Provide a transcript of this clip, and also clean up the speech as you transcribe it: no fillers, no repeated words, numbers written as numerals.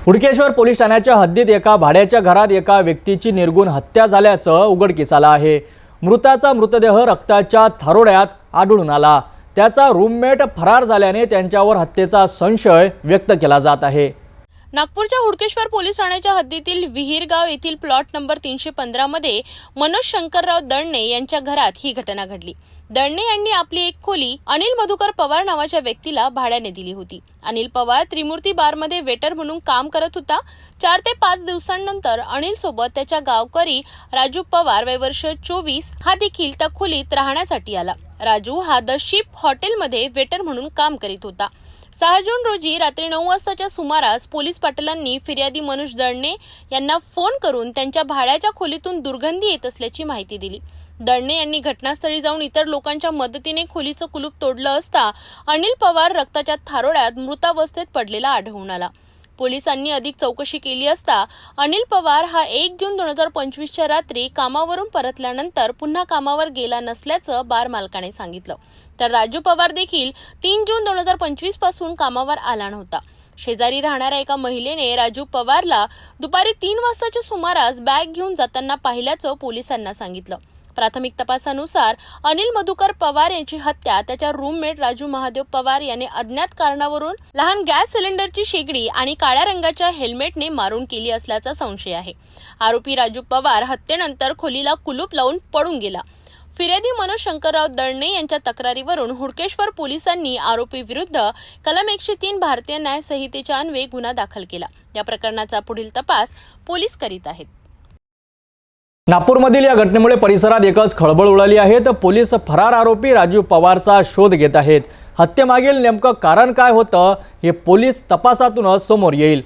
Hudkeshwar police ठाण्याच्या हद्दीत एका भाड्याच्या घरात एका व्यक्तीची निर्गुण हत्या झाल्याचं उघडकीस आलं आहे। मृताचा मृतदेह रक्ताच्या थारोळ्यात आढळून आला। त्याचा रूममेट फरार झाल्याने त्यांच्यावर हत्येचा संशय व्यक्त केला जात आहे। नागपूरच्या हुडकेश्वर पोलीस ठाण्याच्या हद्दीतील विहीरगाव येथील प्लॉट नंबर 315 मध्ये मनोज शंकरराव दळणे यांच्या घरात ही घटना घडली। दळणे यांनी आपली एक खोली अनिल मधुकर पवार नावाच्या व्यक्तीला भाड्याने दिली होती। अनिल पवार त्रिमूर्ती बारमध्ये वेटर म्हणून काम करत होता। 4 ते 5 दिवसांनंतर अनिल सोबत त्याच्या गावकरी राजू पवार वय वर्ष 24 हा देखील त्या खोलीत राहण्यासाठी आला। राजू हा द शिप हॉटेलमध्ये वेटर म्हणून काम करीत होता। 6 जून रोजी रात्री 9 वाजताच्या सुमारास पोलीस पाटलांनी फिर्यादी मनोज दळणे यांना फोन करून त्यांच्या भाड्याच्या खोलीतून दुर्गंधी येत असल्याची माहिती दिली। दळणे यांनी घटनास्थळी जाऊन इतर लोकांच्या मदतीने खोलीचं कुलूप तोडलं असता अनिल पवार रक्ताच्या थारोळ्यात मृतावस्थेत पडलेला आढळून आला। पोलिसांनी अधिक चौकशी केली असता अनिल पवार हा 1 जून 2025च्या रात्री कामावरून परतल्यानंतर पुन्हा कामावर गेला नसल्याचं बार मालकाने सांगितलं। तर राजू पवार देखील 3 जून 2025 पासून कामावर आला नव्हता। शेजारी राहणाऱ्या एका महिलेने राजू पवारला दुपारी 3 वाजताच्या सुमारास बॅग घेऊन जाताना पाहिल्याचं पोलिसांना सांगितलं। प्राथमिक तपासानुसार अनिल मधुकर पवार यांची हत्या त्याच्या रूममेट राजू महादेव पवार याने अज्ञात कारणावरून लहान गॅस सिलेंडरची शेगडी आणि काळ्या रंगाच्या हेल्मेटने मारून केली असल्याचा संशय आहे। आरोपी राजू पवार हत्येनंतर खोलीला कुलूप लावून पळून गेला। फिर्यादी मनोज शंकरराव दळणे यांच्या तक्रारीवरून हुडकेश्वर पोलिसांनी आरोपी विरुद्ध कलम 103 भारतीय न्याय संहितेच्या अन्वये गुन्हा दाखल केला। या प्रकरणाचा पुढील तपास पोलीस करीत आहेत। नागपूरमधील या घटनेमुळे परिसरात एकच खळबळ उडाली आहे। तर पोलीस फरार आरोपी राजू पवारचा शोध घेत आहेत। हत्येमागील नेमकं कारण काय होतं हे पोलीस तपासातूनच समोर येईल।